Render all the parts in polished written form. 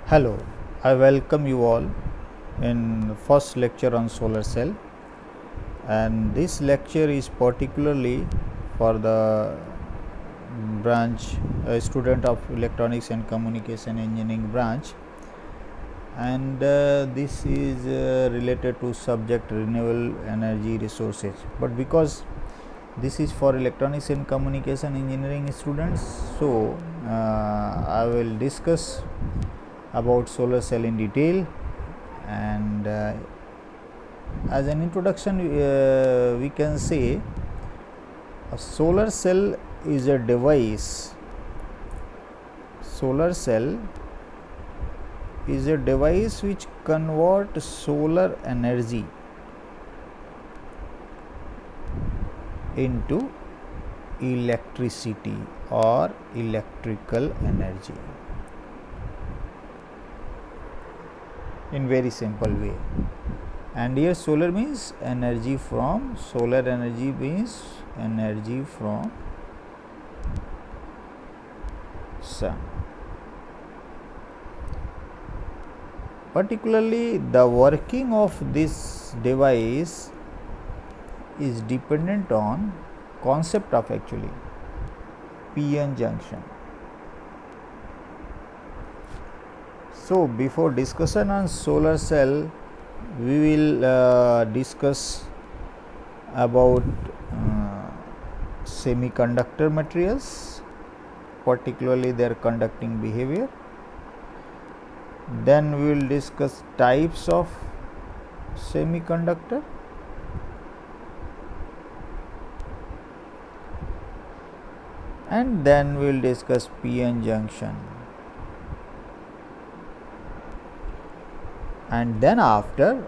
Hello, I welcome you all in first lecture on solar cell, and this lecture is particularly for the branch student of electronics and communication engineering branch, and this is related to subject renewable energy resources. But because this is for electronics and communication engineering students, so I will discuss about solar cell in detail. And as an introduction, we can say a solar cell is a device. Solar cell is a device which converts solar energy into electricity or electrical energy in very simple way. And here solar means energy from solar energy means energy from sun. Particularly the working of this device is dependent on concept of actually p-n junction. So before discussion on solar cell, we will discuss about semiconductor materials, particularly their conducting behavior. Then we will discuss types of semiconductor, and then we will discuss p-n junction. And then after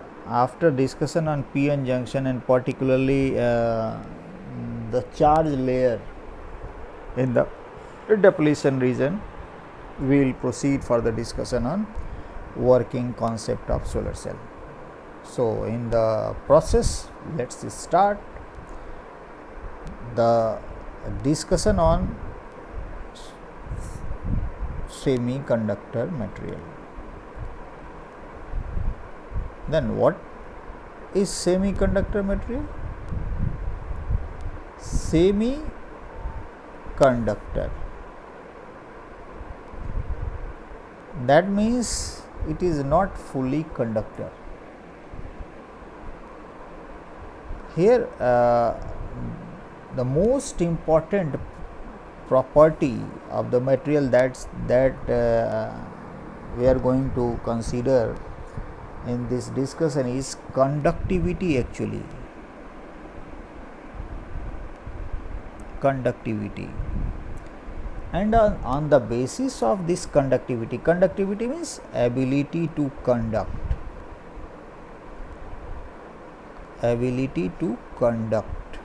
discussion on p-n junction and particularly the charge layer in the depletion region, we will proceed for the discussion on working concept of solar cell. So in the process, let's start the discussion on semiconductor material. Then what is semiconductor material? Semiconductor, that means it is not fully conductor. Here the most important property of the material that we are going to consider in this discussion is conductivity. Actually, conductivity, and on the basis of this conductivity means ability to conduct. Ability to conduct.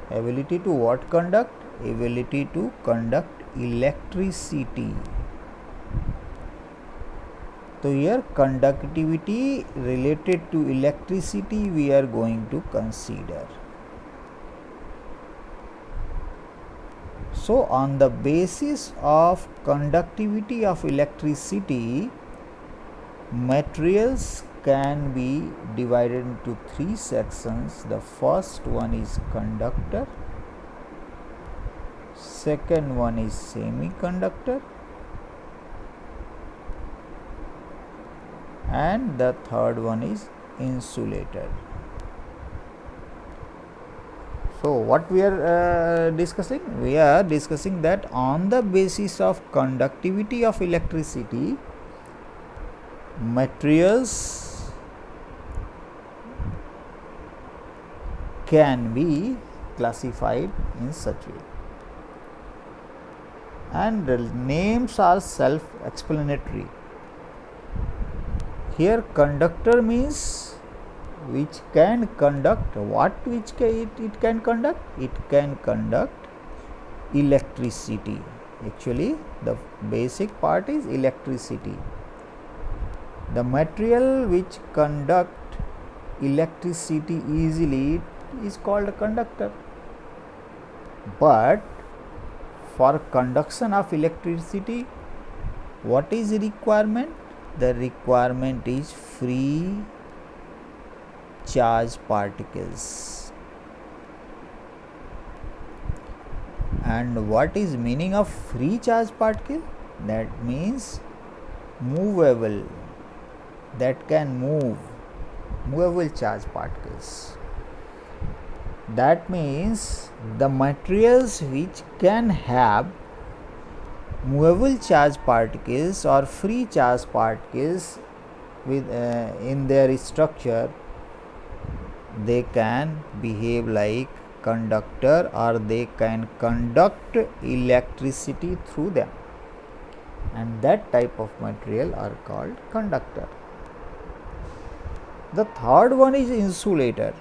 Ability to what conduct? Ability to conduct electricity. So here conductivity related to electricity we are going to consider. So on the basis of conductivity of electricity, materials can be divided into three sections. The first one is conductor, second one is semiconductor, and the third one is insulator. So what we are discussing? We are discussing that on the basis of conductivity of electricity, materials can be classified in such way, and the names are self-explanatory. Here conductor means which can conduct what, which can it can conduct? It can conduct electricity. Actually the basic part is electricity. The material which conduct electricity easily is called a conductor. But for conduction of electricity, what is the requirement? The requirement is free charge particles. And what is meaning of free charge particle? That means movable, that can move, movable charge particles. That means the materials which can have movable charge particles or free charge particles with in their structure, they can behave like conductor or they can conduct electricity through them, and that type of material are called conductor. The third one is insulator.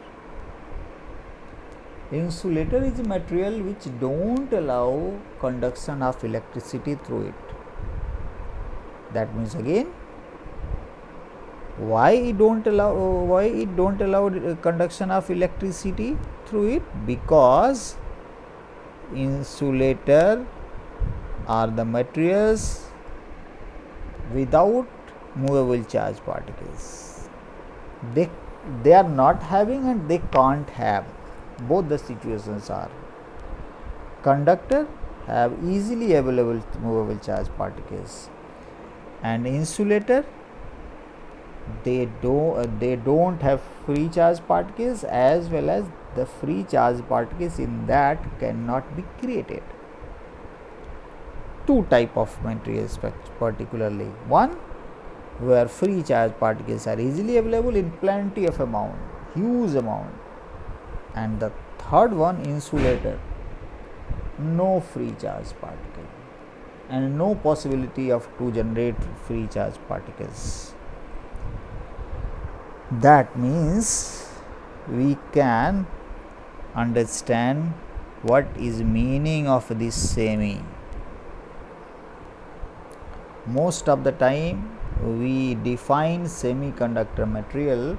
Insulator is a material which don't allow conduction of electricity through it. That means again, why it don't allow conduction of electricity through it? Because insulator are the materials without movable charge particles. They are not having and they can't have. Both the situations are. Conductor have easily available movable charge particles, and insulator they don't have free charge particles, as well as the free charge particles in that cannot be created. Two type of materials particularly. One, where free charge particles are easily available in plenty of amount, huge amount. And the third one, insulator, no free charge particle and no possibility of to generate free charge particles. That means we can understand what is meaning of this semi. Most of the time we define semiconductor material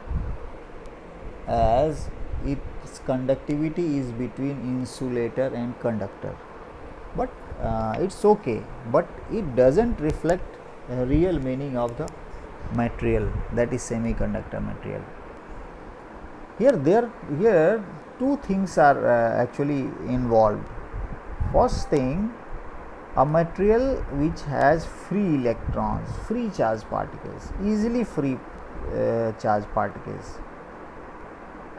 as its conductivity is between insulator and conductor, but it's okay, but it doesn't reflect a real meaning of the material, that is semiconductor material. Here two things are actually involved. First thing, a material which has free electrons, free charge particles, easily free charge particles,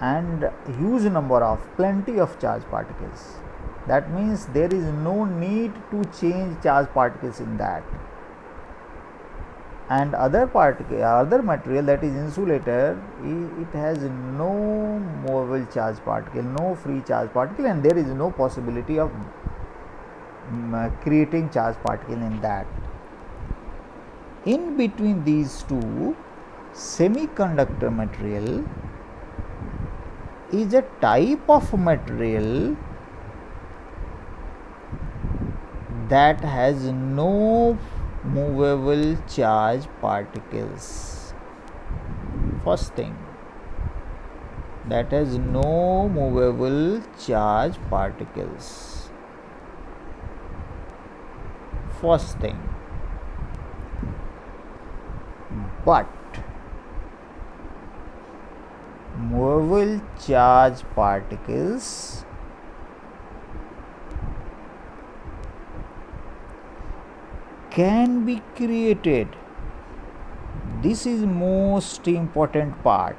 and huge number of plenty of charge particles. That means there is no need to change charge particles in that. And other material, that is insulator, it has no movable charge particle, no free charge particle, and there is no possibility of creating charge particle in that. In between these two, semiconductor material is a type of material that has no movable charge particles. First thing, that has no movable charge particles. First thing. But movable charge particles can be created. This is most important part.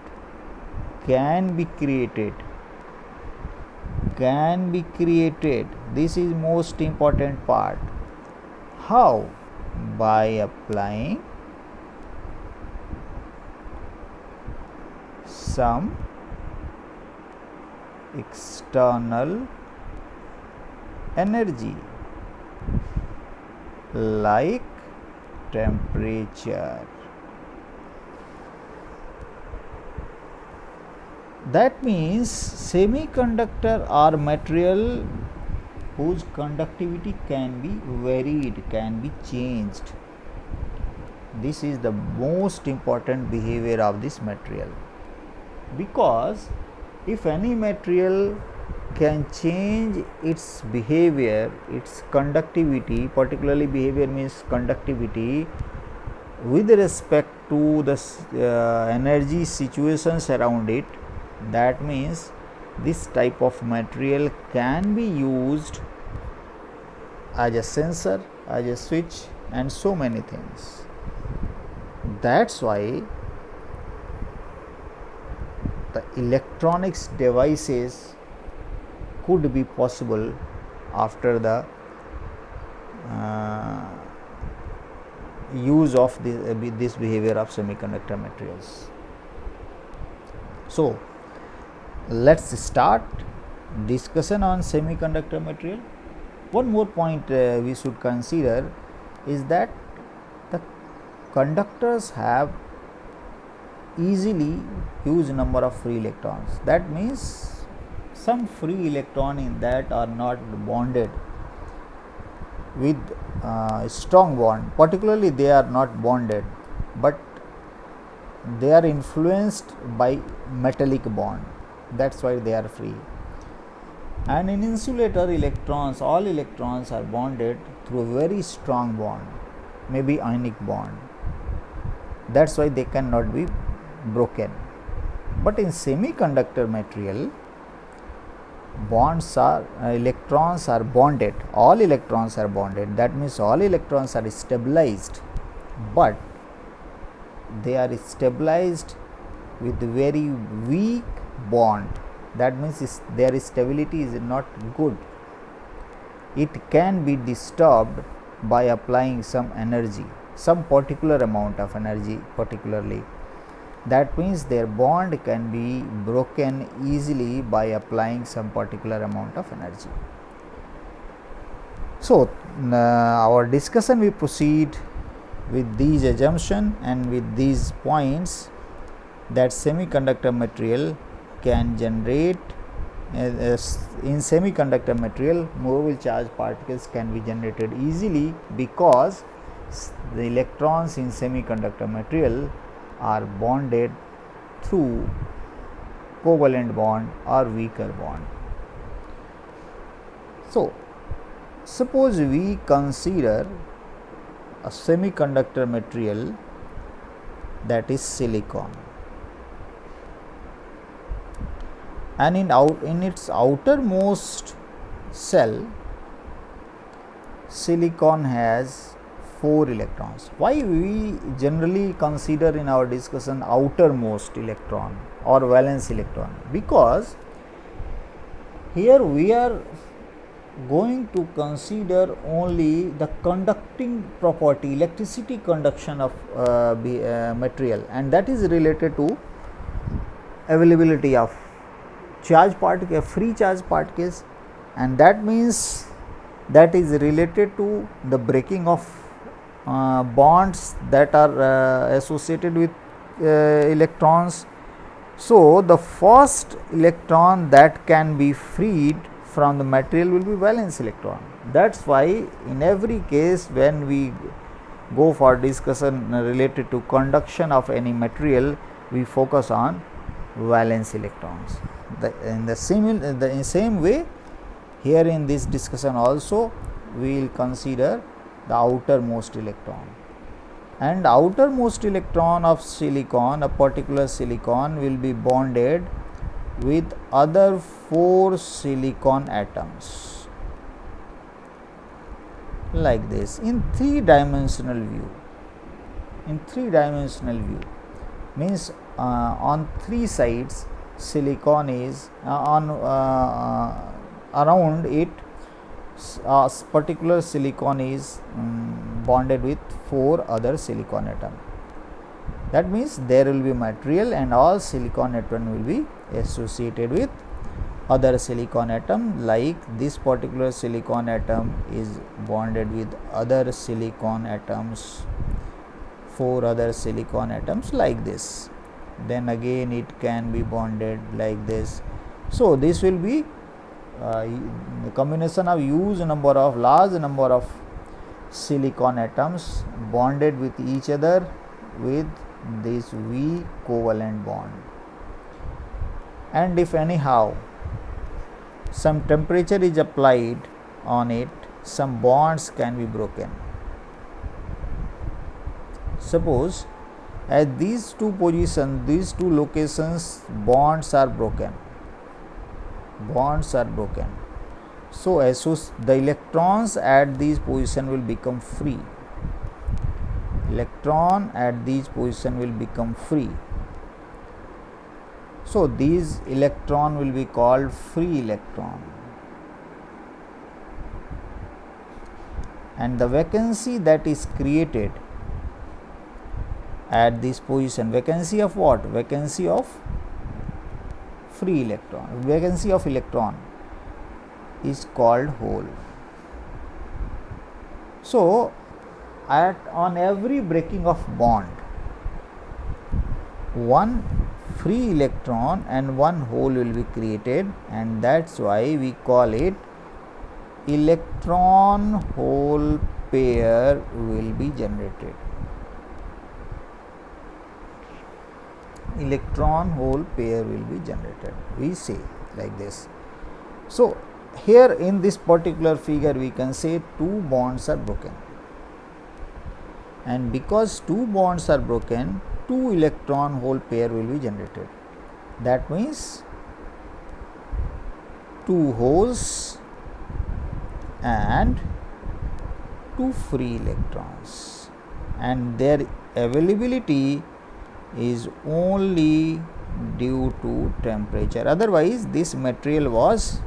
Can be created. Can be created. This is most important part. How? By applying some external energy like temperature. That means semiconductor are material whose conductivity can be varied, can be changed. This is the most important behavior of this material, because if any material can change its behavior, its conductivity, particularly behavior means conductivity, with respect to the energy situations around it. That means this type of material can be used as a sensor, as a switch, and so many things. That's why the electronics devices could be possible after the use of this behavior of semiconductor materials. So, let's start discussion on semiconductor material. One more point we should consider is that the conductors have easily huge number of free electrons. That means some free electron in that are not bonded with strong bond, particularly they are not bonded, but they are influenced by metallic bond. That's why they are free. And in insulator, electrons, all electrons are bonded through a very strong bond, maybe ionic bond. That's why they cannot be broken. But in semiconductor material, electrons are bonded, all electrons are bonded. That means all electrons are stabilized, but they are stabilized with very weak bond. That means their stability is not good. It can be disturbed by applying some energy, some particular amount of energy particularly. That means their bond can be broken easily by applying some particular amount of energy. So, our discussion will proceed with these assumptions and with these points that semiconductor material can generate in semiconductor material movable charge particles can be generated easily because the electrons in semiconductor material are bonded through covalent bond or weaker bond. So, suppose we consider a semiconductor material that is silicon, and in its outermost cell, silicon has 4 electrons. Why we generally consider in our discussion outermost electron or valence electron? Because here we are going to consider only the conducting property, electricity conduction of material, and that is related to availability of charge particle, free charge particles, and that means that is related to the breaking of bonds that are associated with electrons. So, the first electron that can be freed from the material will be valence electron. That's why in every case when we go for discussion related to conduction of any material, we focus on valence electrons. In the same way, here in this discussion also we will consider the outermost electron, and outermost electron of silicon, a particular silicon, will be bonded with other 4 silicon atoms like this in 3-dimensional view. In 3-dimensional view means on 3 sides silicon is around it, particular silicon is bonded with 4 other silicon atom. That means there will be material and all silicon atom will be associated with other silicon atom. Like this particular silicon atom is bonded with other silicon atoms, 4 other silicon atoms like this. Then again it can be bonded like this. So, this will be the combination of large number of silicon atoms bonded with each other with this weak covalent bond. And if anyhow some temperature is applied on it, some bonds can be broken. Suppose at these two positions, these two locations, bonds are broken. So the electrons at these position will become free. So these electron will be called free electron. And the vacancy that is created at this position, vacancy of what? Vacancy of free electron, vacancy of electron is called hole. So on every breaking of bond, one free electron and one hole will be created, and that's why we call it electron hole pair will be generated. We say like this. So here in this particular figure we can say two bonds are broken, and because two bonds are broken, two electron hole pair will be generated. That means two holes and two free electrons, and their availability is only due to temperature. Otherwise this material was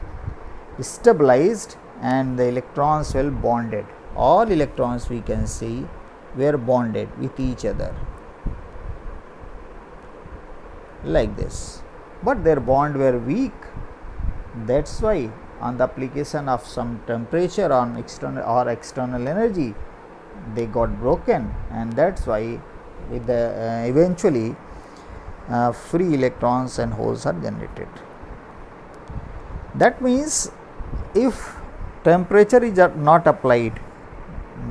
stabilized and the electrons were bonded. All electrons we can see were bonded with each other like this, but their bond were weak. That's why on the application of some temperature on external energy, they got broken, and that's why with the eventually free electrons and holes are generated. That means if temperature is not applied,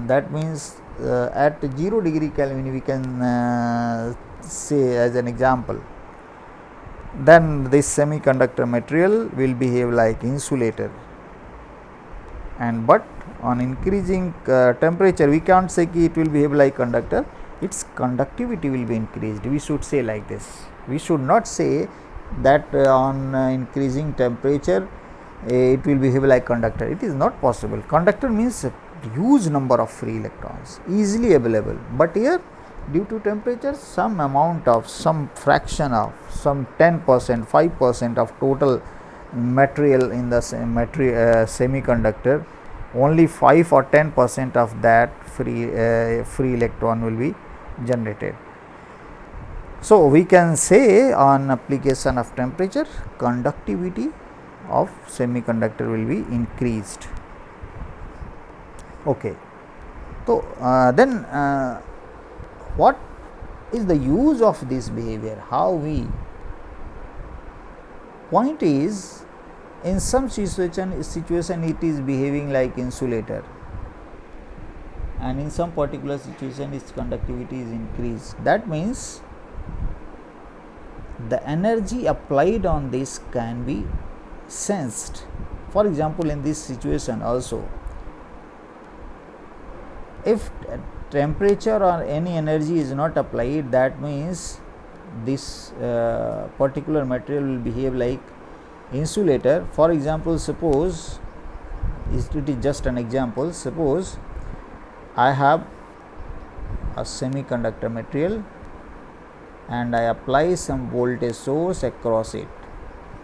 that means at 0 degree Kelvin we can say as an example, then this semiconductor material will behave like insulator, and but on increasing temperature we can't say it will behave like conductor, its conductivity will be increased. We should say like this. We should not say that on increasing temperature it will behave like conductor. It is not possible. Conductor means a huge number of free electrons easily available, but here due to temperature some amount of, some fraction of, some 10%, 5% of total material in the semiconductor, only 5 or 10% of that free electron will be generated. So we can say on application of temperature, conductivity of semiconductor will be increased. Okay. So then what is the use of this behavior? How we? Point is, in some situation it is behaving like insulator, and in some particular situation its conductivity is increased. That means the energy applied on this can be sensed. For example, in this situation also, if temperature or any energy is not applied, that means this particular material will behave like insulator. For example, suppose it is just an example. Suppose I have a semiconductor material and I apply some voltage source across it,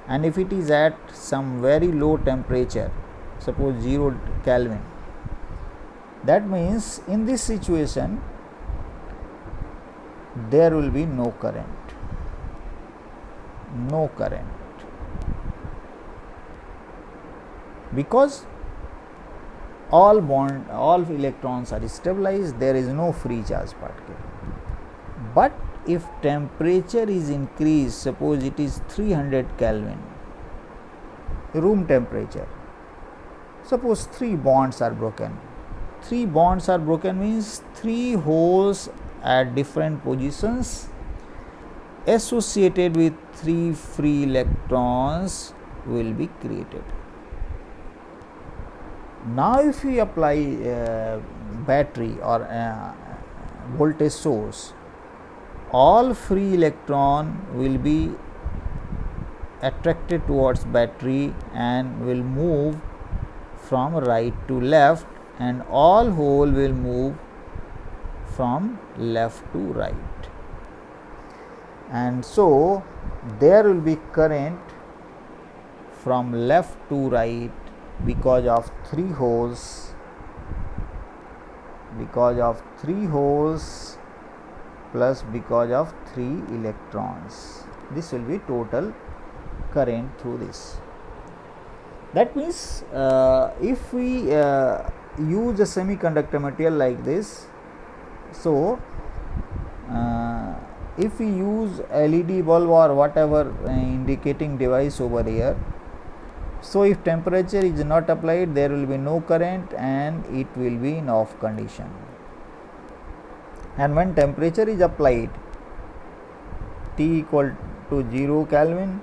and if it is at some very low temperature, suppose 0 Kelvin, that means in this situation there will be no current, because all electrons are stabilized, there is no free charge particle. But if temperature is increased, suppose it is 300 Kelvin, room temperature, suppose 3 bonds are broken. 3 bonds are broken means 3 holes at different positions associated with 3 free electrons will be created. Now if we apply battery or voltage source, all free electron will be attracted towards battery and will move from right to left, and all hole will move from left to right. And so there will be current from left to right because of three holes, plus because of 3 electrons. This will be total current through this. That means if we use a semiconductor material like this, so if we use LED bulb or whatever indicating device over here, so if temperature is not applied, there will be no current and it will be in off condition. And when temperature is applied, T equal to 0 Kelvin,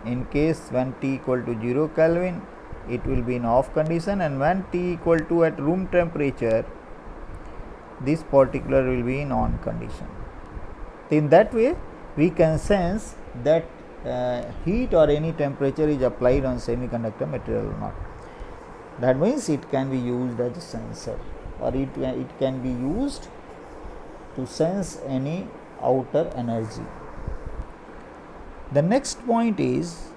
in case when T equal to 0 Kelvin, it will be in off condition, and when T equal to at room temperature, this particular will be in on condition. In that way, we can sense that heat or any temperature is applied on semiconductor material or not. That means it can be used as a sensor, or it can be used to sense any outer energy. The next point is,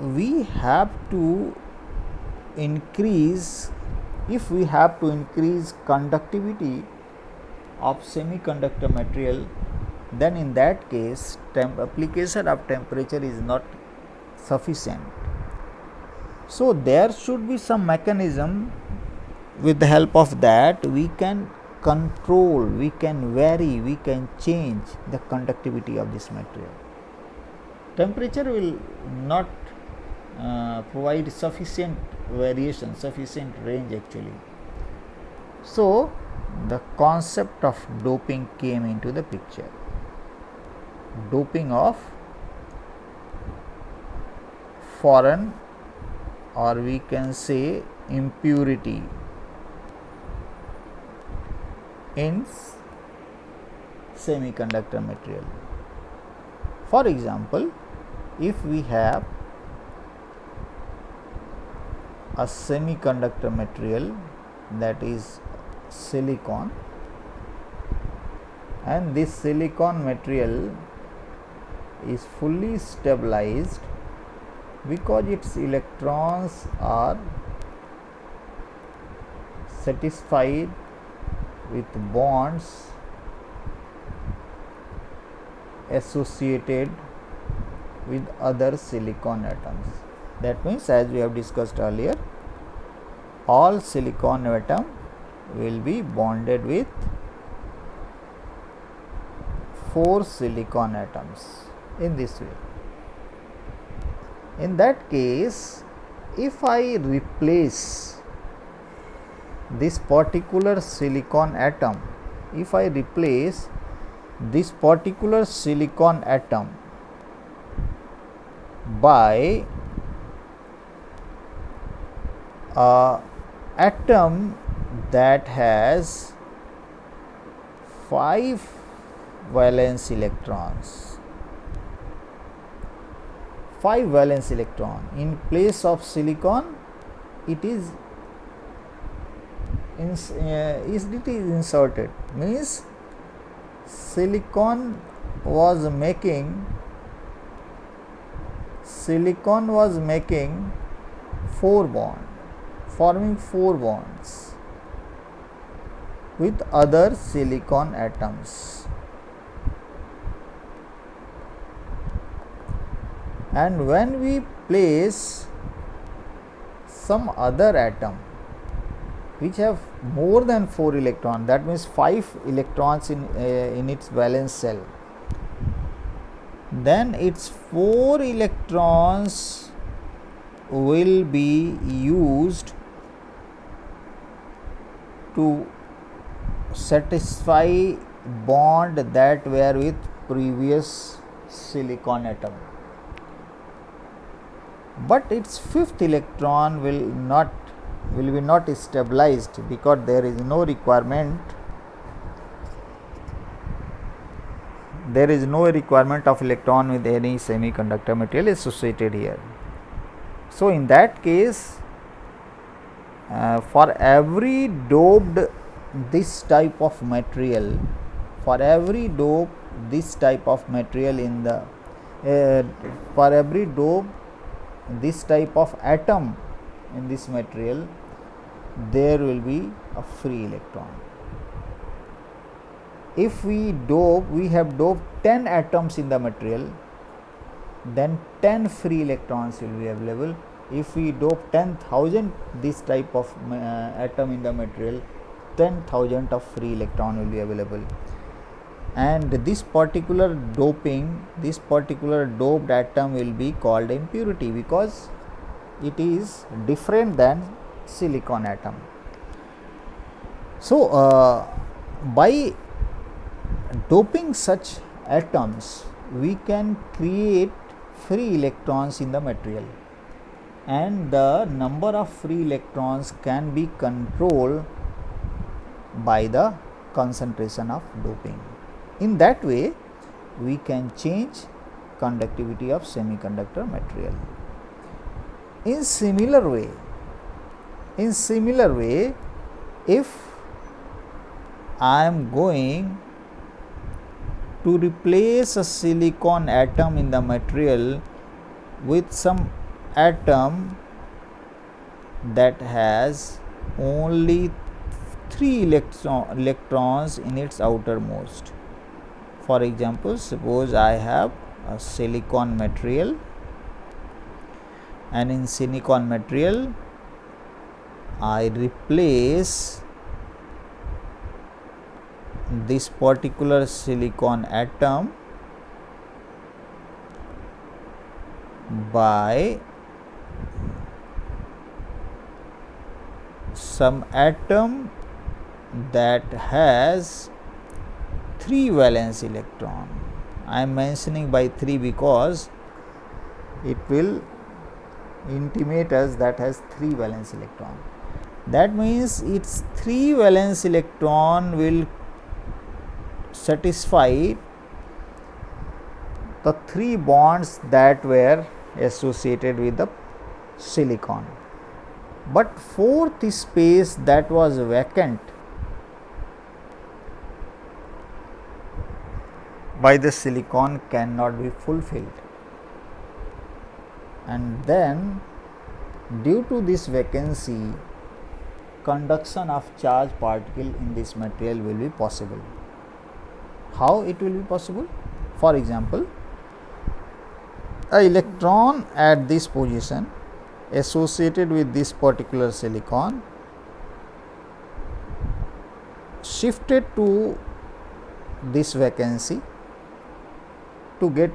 we have to increase, if we have to increase conductivity of semiconductor material, then in that case application of temperature is not sufficient. So there should be some mechanism, with the help of that we can control, we can vary, we can change the conductivity of this material. Temperature will not provide sufficient variation, sufficient range actually. So the concept of doping came into the picture. Doping of foreign, or we can say impurity, in semiconductor material. For example, if we have a semiconductor material, that is silicon, and this silicon material is fully stabilized because its electrons are satisfied with bonds associated with other silicon atoms. That means, as we have discussed earlier, all silicon atom will be bonded with 4 silicon atoms in this way. In that case, if I replace this particular silicon atom, if I replace this particular silicon atom by atom that has 5 valence electrons, 5 valence electron in place of silicon, it is inserted, means silicon was making 4 bonds, forming 4 bonds with other silicon atoms, and when we place some other atom which have more than 4 electrons, that means 5 electrons in its valence shell, then its 4 electrons will be used to satisfy bond that were with previous silicon atom. but its fifth electron will be not stabilized because there is no requirement of electron with any semiconductor material associated here. So in that case, for every doped this type of material, for every dope this type of material in the for every dope this type of atom in this material, there will be a free electron. If we have doped 10 atoms in the material, then 10 free electrons will be available. If we dope 10,000 this type of atom in the material, 10,000 of free electron will be available. And this particular doped atom will be called impurity because it is different than silicon atom. So by doping such atoms, we can create free electrons in the material, and the number of free electrons can be controlled by the concentration of doping. In that way, we can change conductivity of semiconductor material. In similar way, if I am going to replace a silicon atom in the material with some atom that has only 3 electrons in its outermost. For example, suppose I have a silicon material, and in silicon material I replace this particular silicon atom by some atom that has 3 valence electron. I am mentioning by 3 because it will intimate us that has 3 valence electron. That means its 3 valence electron will satisfy the 3 bonds that were associated with the silicon, but 4th space that was vacant by the silicon cannot be fulfilled, and then due to this vacancy, conduction of charged particle in this material will be possible. How it will be possible? For example, an electron at this position associated with this particular silicon shifted to this vacancy to get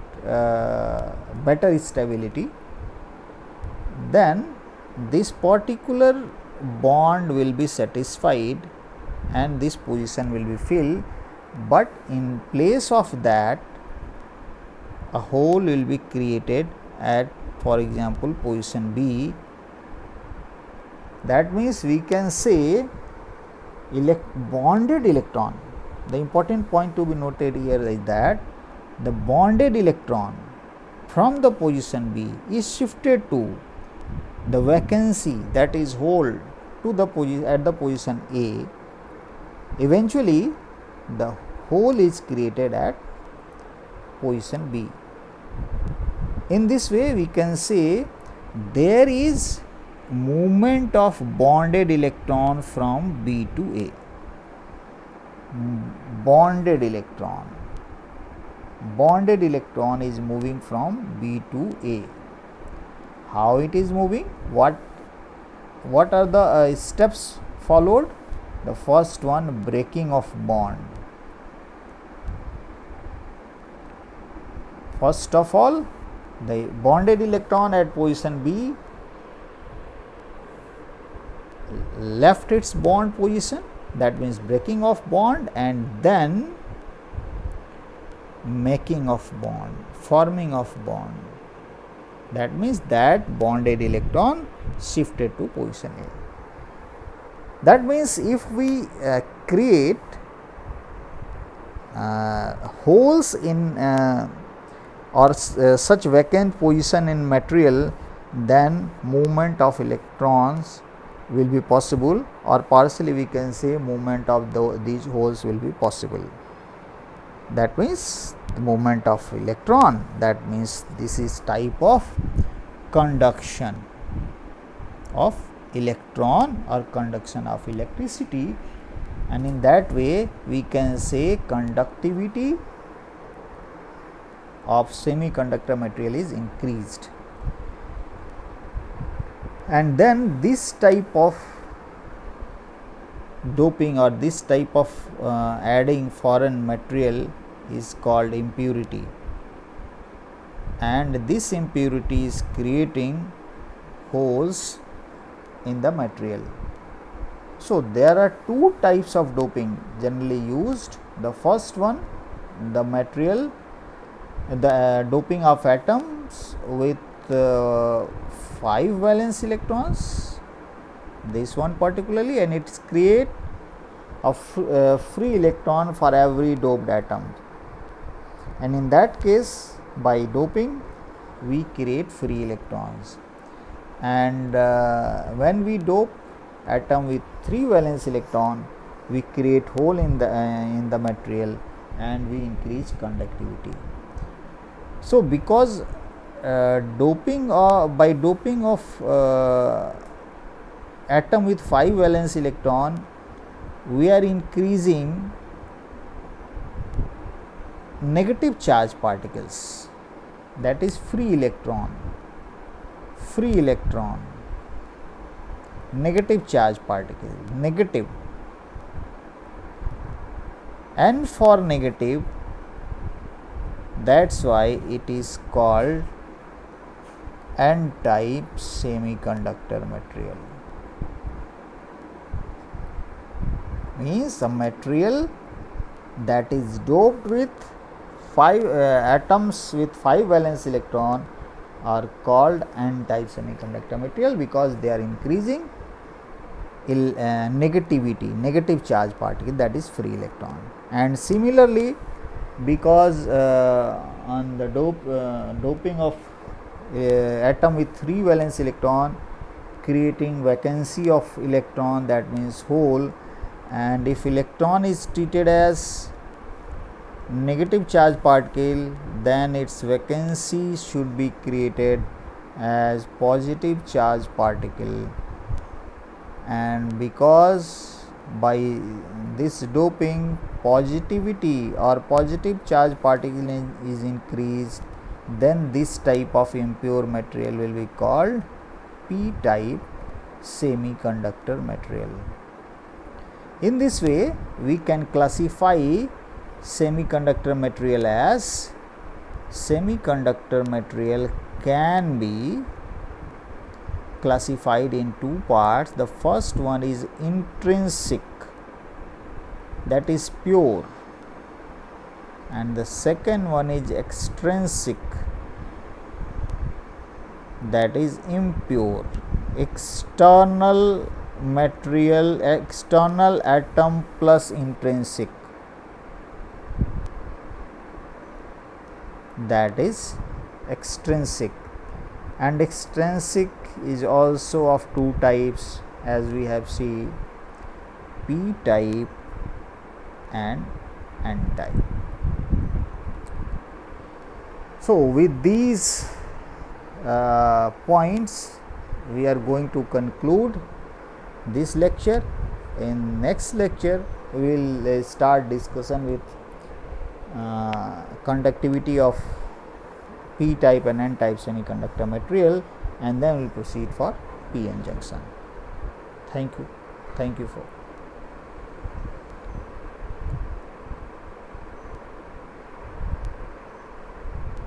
better stability, then this particular bond will be satisfied and this position will be filled, but in place of that a hole will be created at, for example, position B. That means we can say bonded electron. The important point to be noted here is that the bonded electron from the position B is shifted to the vacancy, that is hole, to the at the position A. Eventually the hole is created at position B. In this way we can say there is movement of bonded electron from B to A. Bonded electron is moving from B to A. How it is moving? What are the steps followed? The first one, breaking of bond. First of all, the bonded electron at position B left its bond position, that means breaking of bond, and then making of bond, forming of bond. That means that bonded electron shifted to position A. That means if we create holes in or such vacant position in material, then movement of electrons will be possible, or partially we can say movement of these holes will be possible. That means the movement of electron, that means this is type of conduction of electron or conduction of electricity, and in that way we can say conductivity of semiconductor material is increased. And then this type of doping or this type of adding foreign material is called impurity, and this impurity is creating holes in the material. So there are two types of doping generally used. The first one, the material, the doping of atoms with 5 valence electrons, this one particularly, and it create a free electron for every doped atom, and in that case by doping we create free electrons. And when we dope atom with 3 valence electron, we create hole in the material and we increase conductivity. So because doping by doping of atom with 5 valence electron, we are increasing negative charge particles, that is free electron, negative charge particle, negative. And for negative, that's why it is called N-type semiconductor material. Means a material that is doped with 5 atoms with 5 valence electron are called N-type semiconductor material, because they are increasing negativity, negative charge particle, that is free electron. And similarly, because on the doping of atom with 3 valence electron, creating vacancy of electron, that means hole, and if electron is treated as negative charge particle, then its vacancy should be created as positive charge particle. And because by this doping positivity or positive charge particle is increased, then this type of impure material will be called P-type semiconductor material. In this way, we can classify semiconductor material as semiconductor material can be classified in two parts. The first one is intrinsic, that is pure, and the second one is extrinsic, that is impure. External material, external atom plus intrinsic, that is extrinsic. And extrinsic is also of two types, as we have seen, P type and N type. So with these points we are going to conclude this lecture. In next lecture we will start discussion with conductivity of P type and N type semiconductor material, and then we will proceed for p-n junction. Thank you for